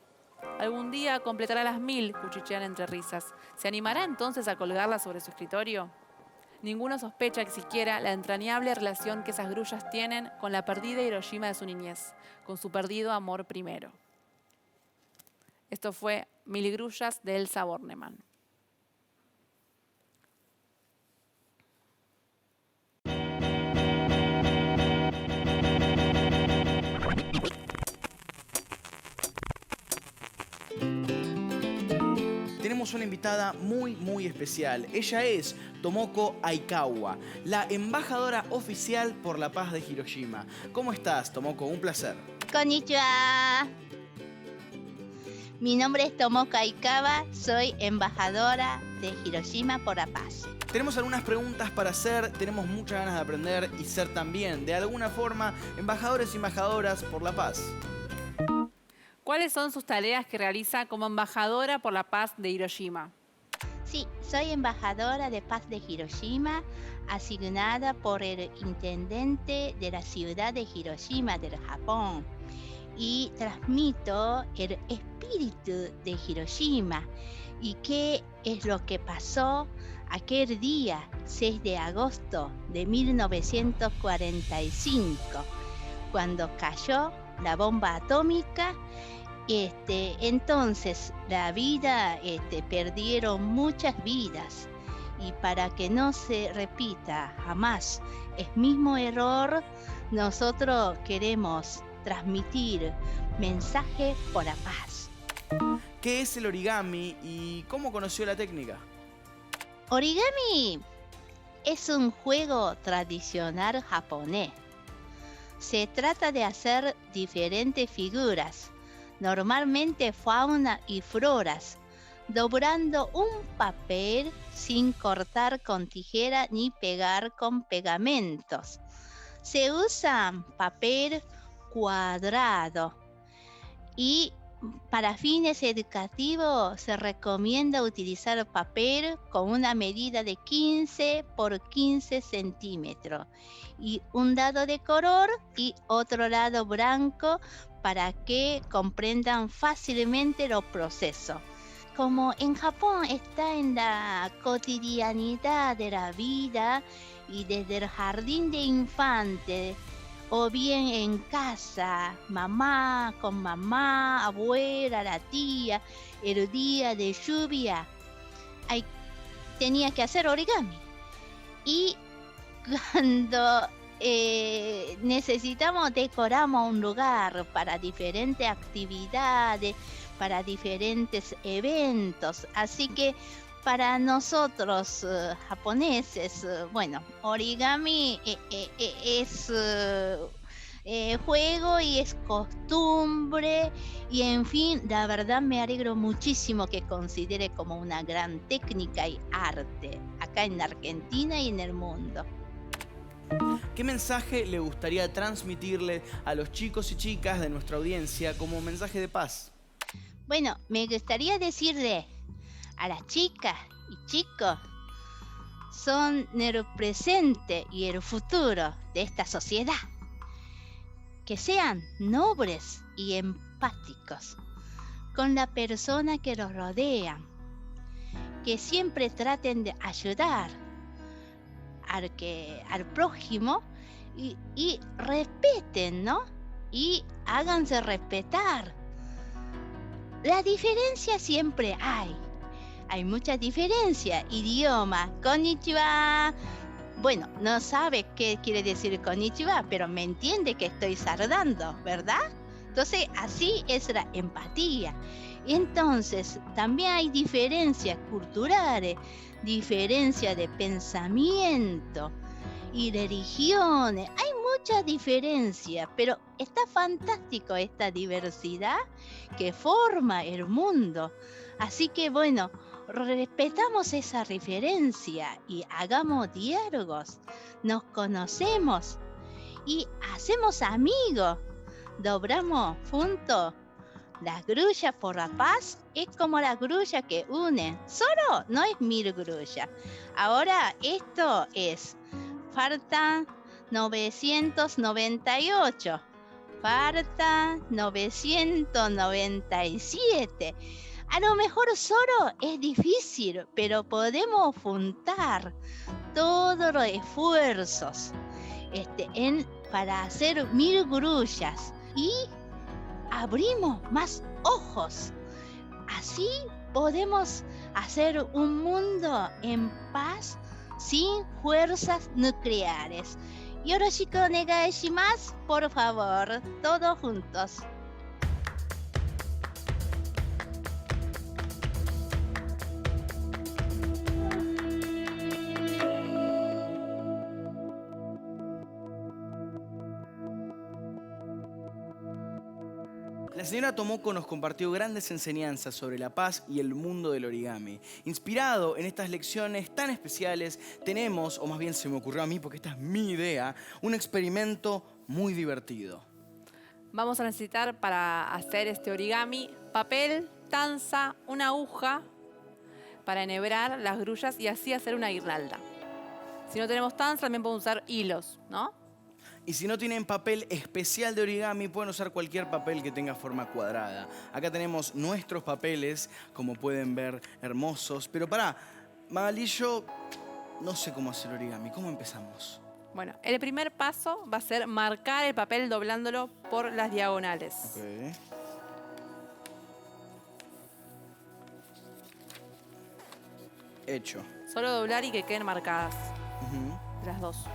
Algún día completará las 1000, cuchichean entre risas. ¿Se animará entonces a colgarla sobre su escritorio? Ninguno sospecha que siquiera la entrañable relación que esas grullas tienen con la perdida Hiroshima de su niñez, con su perdido amor primero. Esto fue 1000 grullas de Elsa Bornemann. Tenemos una invitada muy especial. Ella es Tomoko Aikawa, la embajadora oficial por la paz de Hiroshima. ¿Cómo estás, Tomoko? Un placer. Konnichiwa. Mi nombre es Tomoko Aikawa, soy embajadora de Hiroshima por la paz. Tenemos algunas preguntas para hacer, tenemos muchas ganas de aprender y ser también, de alguna forma, embajadores y embajadoras por la paz. ¿Cuáles son sus tareas que realiza como embajadora por la paz de Hiroshima? Sí, soy embajadora de paz de Hiroshima, asignada por el intendente de la ciudad de Hiroshima del Japón. Y transmito el espíritu de Hiroshima y qué es lo que pasó aquel día 6 de agosto de 1945, cuando cayó la bomba atómica. Entonces la vida, perdieron muchas vidas, y para que no se repita jamás el mismo error, nosotros queremos transmitir mensaje por la paz. ¿Qué es el origami y cómo conoció la técnica? Origami es un juego tradicional japonés. Se trata de hacer diferentes figuras, normalmente fauna y floras, doblando un papel sin cortar con tijera ni pegar con pegamentos. Se usa papel cuadrado y para fines educativos se recomienda utilizar papel con una medida de 15 por 15 centímetros y un lado de color y otro lado blanco para que comprendan fácilmente los procesos. Como en Japón está en la cotidianidad de la vida y desde el jardín de infantes o bien en casa, mamá con mamá, abuela, la tía, el día de lluvia, tenía que hacer origami. Y cuando necesitamos, decoramos un lugar para diferentes actividades, para diferentes eventos. Así que para nosotros japoneses, origami es juego y es costumbre, y en fin, la verdad me alegro muchísimo que considere como una gran técnica y arte acá en Argentina y en el mundo. ¿Qué mensaje le gustaría transmitirle a los chicos y chicas de nuestra audiencia como mensaje de paz? Bueno, me gustaría decirle a las chicas y chicos, son el presente y el futuro de esta sociedad. Que sean nobles y empáticos con la persona que los rodea. Que siempre traten de ayudar al prójimo y respeten, ¿no? Y háganse respetar. La diferencia siempre hay. Hay mucha diferencia. Idioma. Konnichiwa. Bueno, no sabe qué quiere decir konnichiwa, pero me entiende que estoy sardando, ¿verdad? Entonces, así es la empatía. Entonces, también hay diferencias culturales, diferencia de pensamiento y religiones. Hay mucha diferencia, pero está fantástico esta diversidad que forma el mundo. Así que bueno, respetamos esa referencia y hagamos diálogos, nos conocemos y hacemos amigos, doblamos juntos. La grulla por la paz es como la grulla que une, solo no es 1000 grullas. Ahora esto es, faltan 998, faltan 997. A lo mejor solo es difícil, pero podemos juntar todos los esfuerzos para hacer 1000 grullas y abrimos más ojos. Así podemos hacer un mundo en paz sin fuerzas nucleares. Yoroshiku onegai shimasu, por favor, todos juntos. La señora Tomoko nos compartió grandes enseñanzas sobre la paz y el mundo del origami. Inspirado en estas lecciones tan especiales, tenemos, o más bien se me ocurrió a mí porque esta es mi idea, un experimento muy divertido. Vamos a necesitar para hacer este origami papel, tanza, una aguja para enhebrar las grullas y así hacer una guirnalda. Si no tenemos tanza, también podemos usar hilos, ¿no? Y si no tienen papel especial de origami, pueden usar cualquier papel que tenga forma cuadrada. Acá tenemos nuestros papeles, como pueden ver, hermosos. Pero pará, Magali, yo no sé cómo hacer origami. ¿Cómo empezamos? Bueno, el primer paso va a ser marcar el papel doblándolo por las diagonales. Ok. Hecho. Solo doblar y que queden marcadas las dos.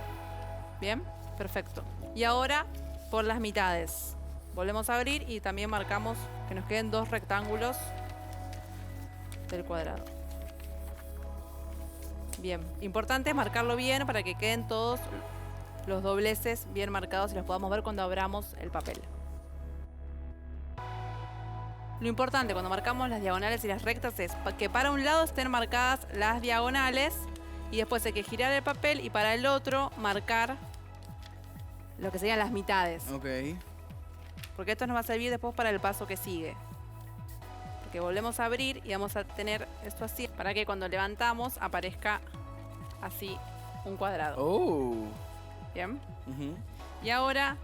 ¿Bien? Perfecto. Y ahora por las mitades. Volvemos a abrir y también marcamos que nos queden 2 rectángulos del cuadrado. Bien. Importante es marcarlo bien para que queden todos los dobleces bien marcados y los podamos ver cuando abramos el papel. Lo importante cuando marcamos las diagonales y las rectas es que para un lado estén marcadas las diagonales y después hay que girar el papel y para el otro marcar lo que serían las mitades. Ok. Porque esto nos va a servir después para el paso que sigue. Porque volvemos a abrir y vamos a tener esto así para que cuando levantamos aparezca así un cuadrado. Oh. Bien. Y ahora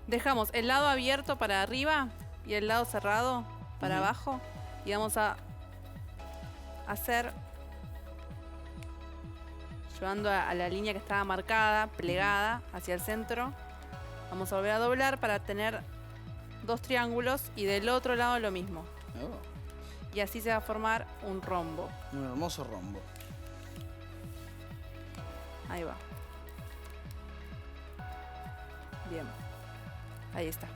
dejamos el lado abierto para arriba y el lado cerrado para abajo. Y vamos a hacer, llevando a la línea que estaba marcada, plegada hacia el centro. Vamos a volver a doblar para tener 2 triángulos y del otro lado lo mismo. Oh. Y así se va a formar un rombo. Un hermoso rombo. Ahí va. Bien. Ahí está.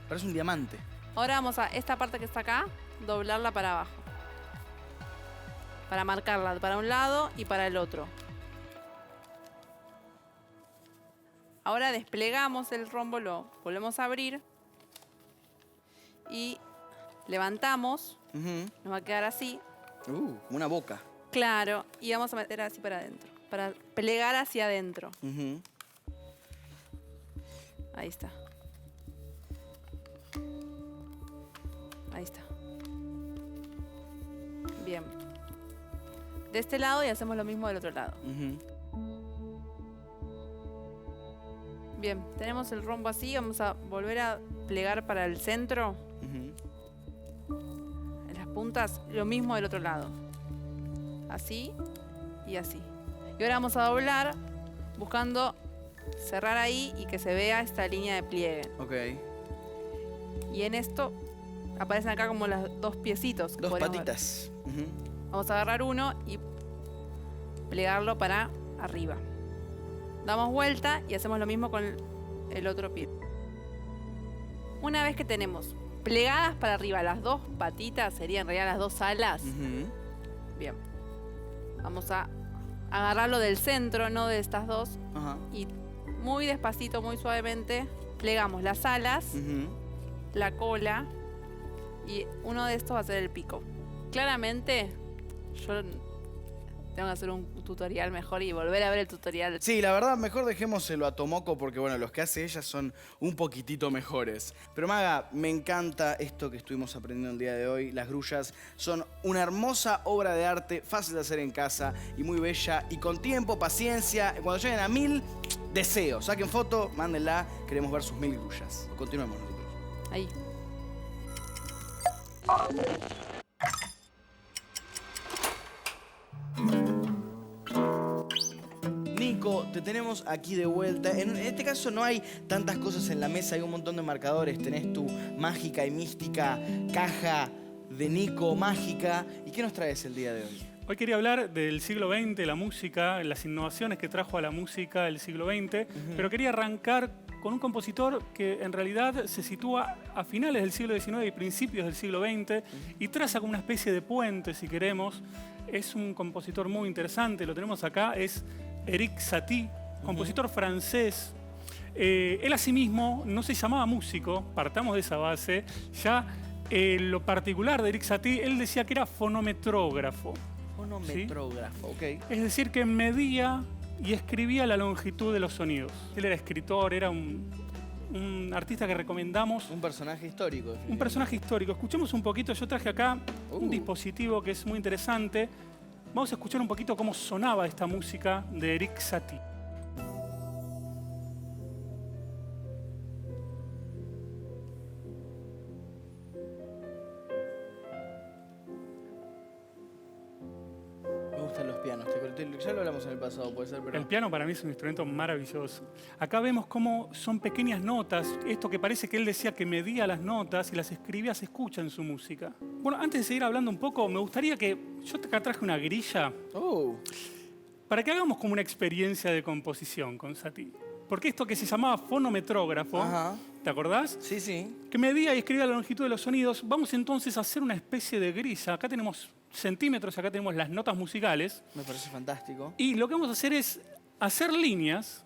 Parece un diamante. Ahora vamos a esta parte que está acá, doblarla para abajo. Para marcarla para un lado y para el otro. Ahora desplegamos el rombo, lo volvemos a abrir. Y levantamos. Nos va a quedar así. Una boca. Claro. Y vamos a meter así para adentro. Para plegar hacia adentro. Ahí está. Ahí está. Bien. De este lado y hacemos lo mismo del otro lado. Bien, tenemos el rombo así. Vamos a volver a plegar para el centro. En las puntas, lo mismo del otro lado. Así y así. Y ahora vamos a doblar buscando cerrar ahí y que se vea esta línea de pliegue. Ok. Y en esto aparecen acá como los dos piecitos. que Dos podríamos ver. patitas. Ujú. Vamos a agarrar uno y plegarlo para arriba. Damos vuelta y hacemos lo mismo con el otro pie. Una vez que tenemos plegadas para arriba las dos patitas, serían en realidad las dos alas. Ujú. Bien. Vamos a agarrarlo del centro, no de estas dos. Ajá. Y muy despacito, muy suavemente, plegamos las alas, Ujú. la cola y uno de estos va a ser el pico. Claramente, yo tengo que hacer un tutorial mejor y volver a ver el tutorial. Sí, la verdad, mejor dejémoselo a Tomoko porque, bueno, los que hace ella son un poquitito mejores. Pero, Maga, me encanta esto que estuvimos aprendiendo el día de hoy. Las grullas son una hermosa obra de arte, fácil de hacer en casa y muy bella. Y con tiempo, paciencia, cuando lleguen a 1000, deseo. Saquen foto, mándenla, queremos ver sus 1000 grullas. Continuemos nosotros. Ahí. Nico, te tenemos aquí de vuelta. En este caso no hay tantas cosas en la mesa, hay un montón de marcadores. Tenés tu mágica y mística caja de Nico mágica. ¿Y qué nos traes el día de hoy? Hoy quería hablar del siglo XX, la música, las innovaciones que trajo a la música el siglo XX, pero quería arrancar con un compositor que en realidad se sitúa a finales del siglo XIX y principios del siglo XX y traza como una especie de puente, si queremos. Es un compositor muy interesante, lo tenemos acá, es Erik Satie, compositor francés. Él asimismo no se llamaba músico, partamos de esa base. Ya lo particular de Erik Satie, él decía que era fonometrógrafo. Fonometrógrafo, ok. Es decir, que medía y escribía la longitud de los sonidos. Él era escritor, era un artista que recomendamos. Un personaje histórico. Un personaje histórico. Escuchemos un poquito, yo traje acá un dispositivo que es muy interesante. Vamos a escuchar un poquito cómo sonaba esta música de Erik Satie. Me gustan los pianos, ya lo hablamos en el pasado, puede ser, pero... El piano para mí es un instrumento maravilloso. Acá vemos cómo son pequeñas notas. Esto que parece que él decía que medía las notas y las escribía, se escucha en su música. Bueno, antes de seguir hablando un poco, me gustaría que... Yo acá traje una grilla para que hagamos como una experiencia de composición con Satie. Porque esto que se llamaba fonometrógrafo, Ajá. ¿te acordás? Sí, sí. Que medía y escribía la longitud de los sonidos. Vamos entonces a hacer una especie de grilla. Acá tenemos centímetros, acá tenemos las notas musicales. Me parece fantástico. Y lo que vamos a hacer es hacer líneas,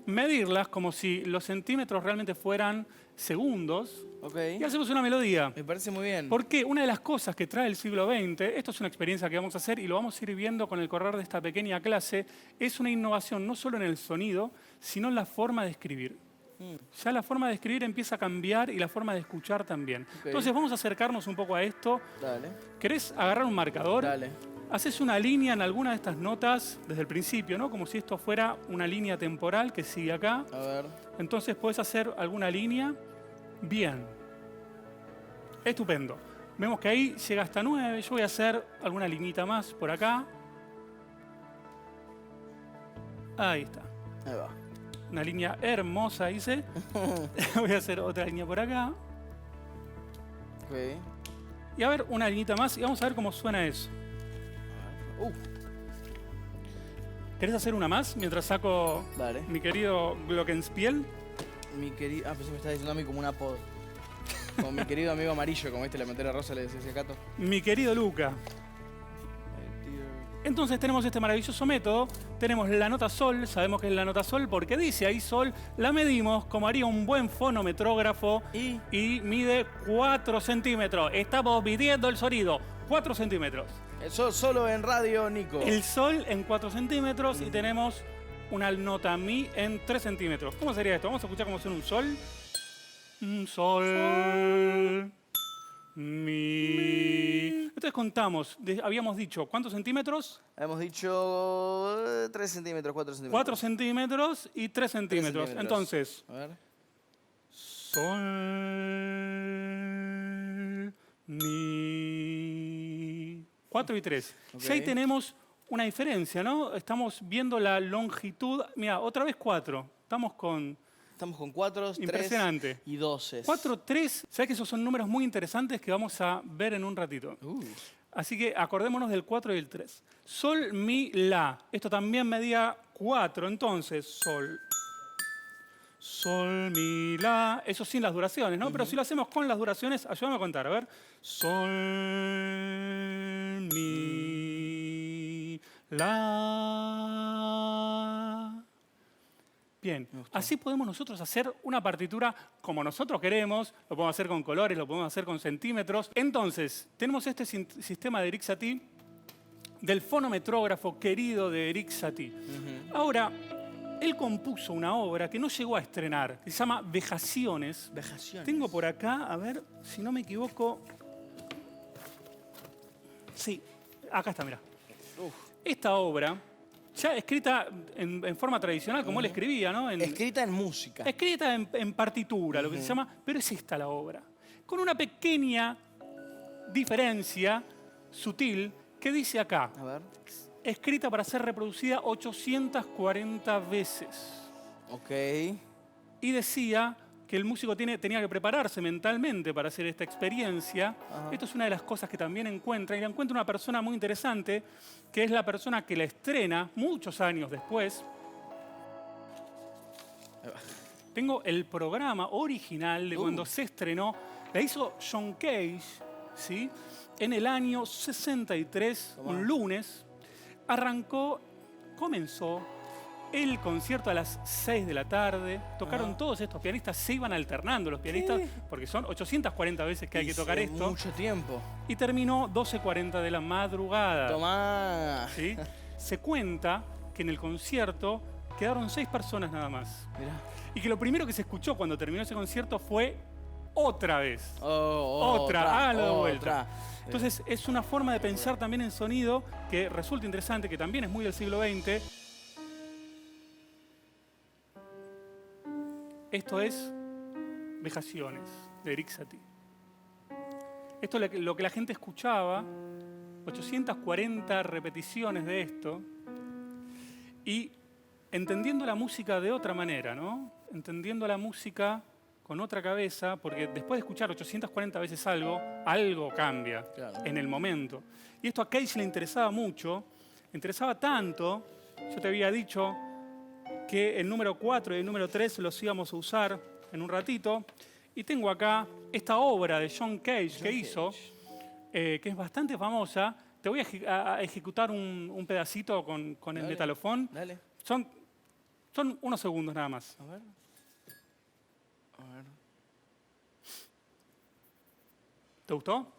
medirlas como si los centímetros realmente fueran segundos, Ok. y hacemos una melodía. Me parece muy bien. Porque una de las cosas que trae el siglo XX, esto es una experiencia que vamos a hacer y lo vamos a ir viendo con el correr de esta pequeña clase, es una innovación no solo en el sonido, sino en la forma de escribir. Ya la forma de escribir empieza a cambiar y la forma de escuchar también. Ok. Entonces vamos a acercarnos un poco a esto. Dale. ¿Querés agarrar un marcador? Dale. Haces una línea en alguna de estas notas desde el principio, ¿no? Como si esto fuera una línea temporal que sigue acá. A ver. Entonces podés hacer alguna línea. Bien. Estupendo. Vemos que ahí llega hasta 9. Yo voy a hacer alguna liñita más por acá. Ahí está. Ahí va. Una línea hermosa hice. Voy a hacer otra línea por acá. Ok. Y a ver, una liñita más y vamos a ver cómo suena eso. ¿Querés hacer una más mientras saco Dale. mi querido Glockenspiel? Mi querido... Ah, pensé que me estás diciendo a mí como un apodo. Como mi querido amigo amarillo, como viste la Pantera Rosa le decía a Cato. Mi querido Luca. Entonces tenemos este maravilloso método. Tenemos la nota sol, sabemos que es la nota sol porque dice ahí sol. La medimos como haría un buen fonometrógrafo y mide 4 centímetros. Estamos midiendo el sonido. 4 centímetros. Eso solo en radio, Nico. El sol en 4 centímetros y tenemos una nota mi en 3 centímetros. ¿Cómo sería esto? Vamos a escuchar cómo suena un sol. Un sol. Mi. Entonces contamos. Habíamos dicho, ¿cuántos centímetros? Hemos dicho 3 centímetros, 4 centímetros. 4 centímetros y 3 centímetros. Entonces, a ver. Sol, mi. 4 y 3. Ok. Ya ahí tenemos una diferencia, ¿no? Estamos viendo la longitud. Mira, otra vez 4. Estamos con estamos con 4, 3 Impresionante. y 12. 4, 3, ¿sabes que esos son números muy interesantes que vamos a ver en un ratito? Así que acordémonos del 4 y el 3. Sol, mi, la. Esto también medía 4, entonces sol. Sol, mi, la. Eso sin las duraciones, ¿no? Pero si lo hacemos con las duraciones, ayúdame a contar, a ver. Sol, mi, la. Bien, así podemos nosotros hacer una partitura como nosotros queremos, lo podemos hacer con colores, lo podemos hacer con centímetros. Entonces, tenemos este sistema de Erik Satie, del fonometrógrafo querido de Erik Satie. Ahora, él compuso una obra que no llegó a estrenar, que se llama Vejaciones. Vejaciones. Tengo por acá, a ver, si no me equivoco... Sí, acá está, mirá. Esta obra... Ya escrita en forma tradicional, como él escribía, ¿no? Escrita en música. Escrita en partitura, lo que se llama, pero es esta la obra. Con una pequeña diferencia sutil que dice acá. A ver. Escrita para ser reproducida 840 veces. Ok. Y decía que el músico tenía que prepararse mentalmente para hacer esta experiencia. Esto es una de las cosas que también encuentra. Y la encuentra una persona muy interesante, que es la persona que la estrena muchos años después. Tengo el programa original de cuando se estrenó. La hizo John Cage, ¿sí? En el año 63, un lunes. Comenzó el concierto a las 6 de la tarde. Tocaron todos estos pianistas, se iban alternando los pianistas, porque son 840 veces que hay que tocar esto. Mucho tiempo. Y terminó 12:40 de la madrugada. Tomá. ¿Sí? Se cuenta que en el concierto quedaron 6 personas nada más. Mirá. Y que lo primero que se escuchó cuando terminó ese concierto fue otra vez. Otra. Hágalo de vuelta. Entonces es una forma de pensar también en sonido que resulta interesante, que también es muy del siglo XX. Esto es Vejaciones, de Erik Satie. Esto es lo que la gente escuchaba, 840 repeticiones de esto, y entendiendo la música de otra manera, ¿no? Entendiendo la música con otra cabeza, porque después de escuchar 840 veces algo cambia en el momento. Y esto a Cage le interesaba mucho, le interesaba tanto, yo te había dicho que el número 4 y el número 3 los íbamos a usar en un ratito. Y tengo acá esta obra de John Cage que hizo, que es bastante famosa. Te voy a ejecutar un pedacito con el metalofón. Dale. Son unos segundos nada más. A ver. ¿Te gustó?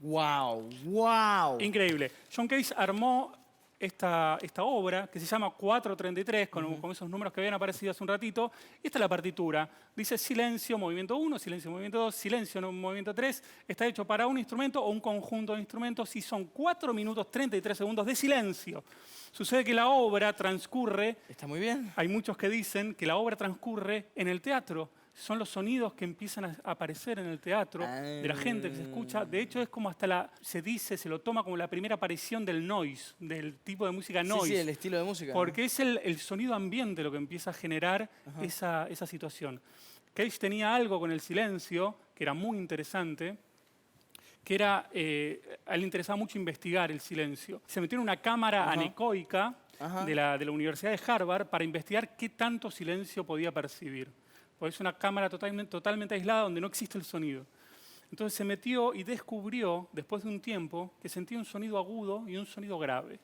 ¡Wow! Increíble. John Cage armó esta obra que se llama 433, con esos números que habían aparecido hace un ratito. Y esta es la partitura. Dice silencio, movimiento 1, silencio, movimiento 2, silencio, movimiento 3. Está hecho para un instrumento o un conjunto de instrumentos y son 4 minutos 33 segundos de silencio. Sucede que la obra transcurre... Está muy bien. Hay muchos que dicen que la obra transcurre en el teatro. Son los sonidos que empiezan a aparecer en el teatro, de la gente que se escucha. De hecho, es como se lo toma como la primera aparición del noise, del tipo de música noise. Sí, el estilo de música. Porque es el sonido ambiente lo que empieza a generar esa situación. Cage tenía algo con el silencio que era muy interesante, que era, a él le interesaba mucho investigar el silencio. Se metió en una cámara anecoica de la Universidad de Harvard para investigar qué tanto silencio podía percibir. Porque es una cámara totalmente aislada donde no existe el sonido. Entonces se metió y descubrió, después de un tiempo, que sentía un sonido agudo y un sonido grave.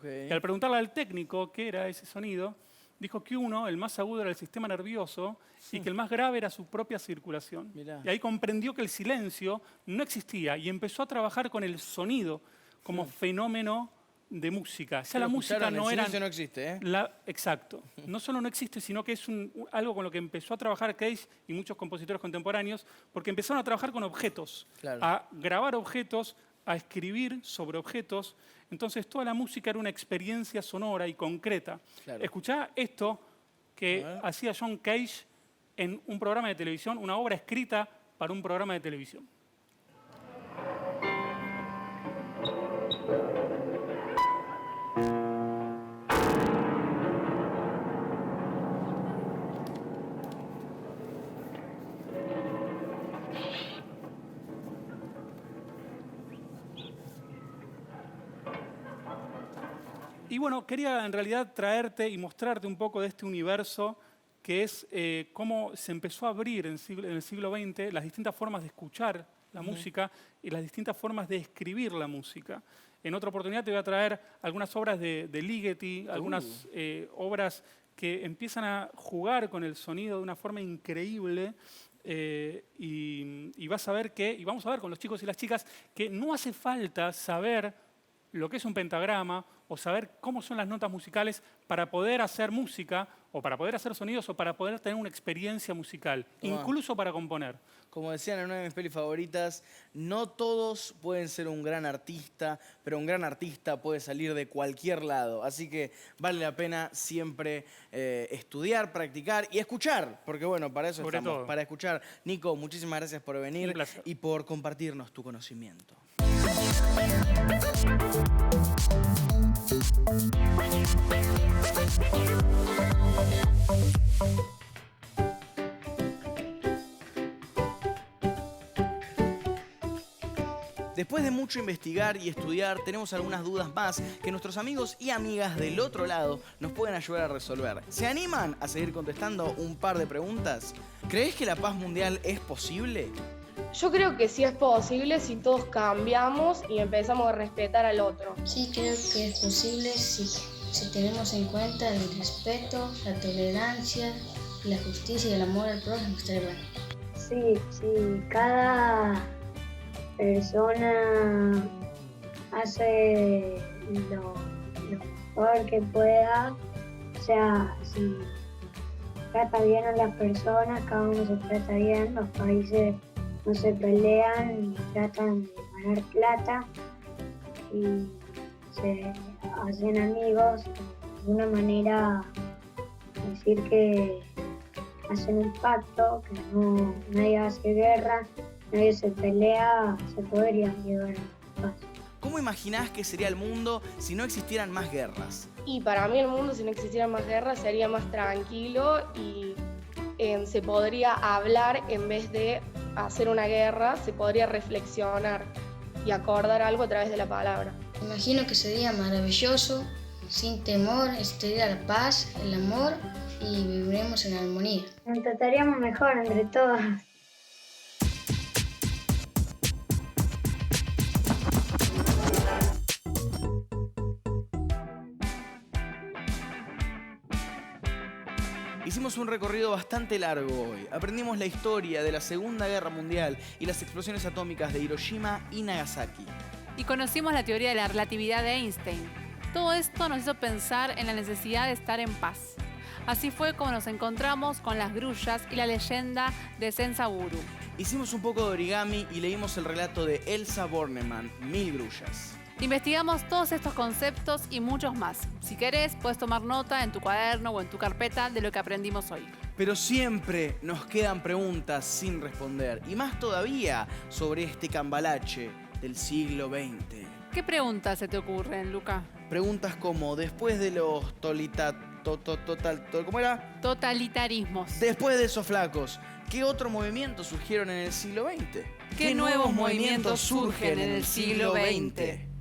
Y al preguntarle al técnico qué era ese sonido, dijo que el más agudo era el sistema nervioso y que el más grave era su propia circulación. Mirá. Y ahí comprendió que el silencio no existía y empezó a trabajar con el sonido como fenómeno de música. Ya la música no era... El silencio no existe, ¿eh? Exacto. No solo no existe, sino que es algo con lo que empezó a trabajar Cage y muchos compositores contemporáneos, porque empezaron a trabajar con objetos, a grabar objetos, a escribir sobre objetos. Entonces toda la música era una experiencia sonora y concreta. Escuchá esto que hacía John Cage en un programa de televisión, una obra escrita para un programa de televisión. Y bueno, quería en realidad traerte y mostrarte un poco de este universo que es cómo se empezó a abrir en el siglo XX las distintas formas de escuchar la música y las distintas formas de escribir la música. En otra oportunidad te voy a traer algunas obras de Ligeti, algunas obras que empiezan a jugar con el sonido de una forma increíble. Y vas a ver y vamos a ver con los chicos y las chicas que no hace falta saber lo que es un pentagrama o saber cómo son las notas musicales para poder hacer música o para poder hacer sonidos o para poder tener una experiencia musical, incluso para componer. Como decían en una de mis pelis favoritas, no todos pueden ser un gran artista, pero un gran artista puede salir de cualquier lado. Así que vale la pena siempre estudiar, practicar y escuchar, porque bueno, para eso Sobre estamos, todo. para escuchar. Nico, muchísimas gracias por venir Un placer. y por compartirnos tu conocimiento. Después de mucho investigar y estudiar, tenemos algunas dudas más que nuestros amigos y amigas del otro lado nos pueden ayudar a resolver. ¿Se animan a seguir contestando un par de preguntas? ¿Crees que la paz mundial es posible? Yo creo que sí es posible si todos cambiamos y empezamos a respetar al otro. Sí, creo que es posible si tenemos en cuenta el respeto, la tolerancia, la justicia y el amor al prójimo. Estaría bueno. Sí, cada persona hace lo mejor que pueda, o sea, si trata bien a las personas, cada uno se trata bien, los países no se pelean y tratan de ganar plata y se hacen amigos, de alguna manera decir que hacen un pacto, que nadie hace guerra, nadie se pelea, se podría llevar a paz. ¿Cómo imaginás que sería el mundo si no existieran más guerras? Y para mí el mundo, si no existieran más guerras, sería más tranquilo y se podría hablar en vez de hacer una guerra, se podría reflexionar y acordar algo a través de la palabra. Imagino que sería maravilloso, sin temor, estaría la paz, el amor y viviremos en armonía. Nos trataríamos mejor entre todos. Hicimos un recorrido bastante largo hoy. Aprendimos la historia de la Segunda Guerra Mundial y las explosiones atómicas de Hiroshima y Nagasaki. Y conocimos la teoría de la relatividad de Einstein. Todo esto nos hizo pensar en la necesidad de estar en paz. Así fue como nos encontramos con las grullas y la leyenda de Sensaburu. Hicimos un poco de origami y leímos el relato de Elsa Bornemann, 1000 grullas. Investigamos todos estos conceptos y muchos más. Si querés, puedes tomar nota en tu cuaderno o en tu carpeta de lo que aprendimos hoy. Pero siempre nos quedan preguntas sin responder, y más todavía sobre este cambalache del siglo XX. ¿Qué preguntas se te ocurren, Luca? Preguntas como, después de los ¿cómo era? Totalitarismos. Después de esos flacos, ¿qué otro movimiento surgieron en el siglo XX? ¿Qué nuevos movimientos surgen en el siglo XX?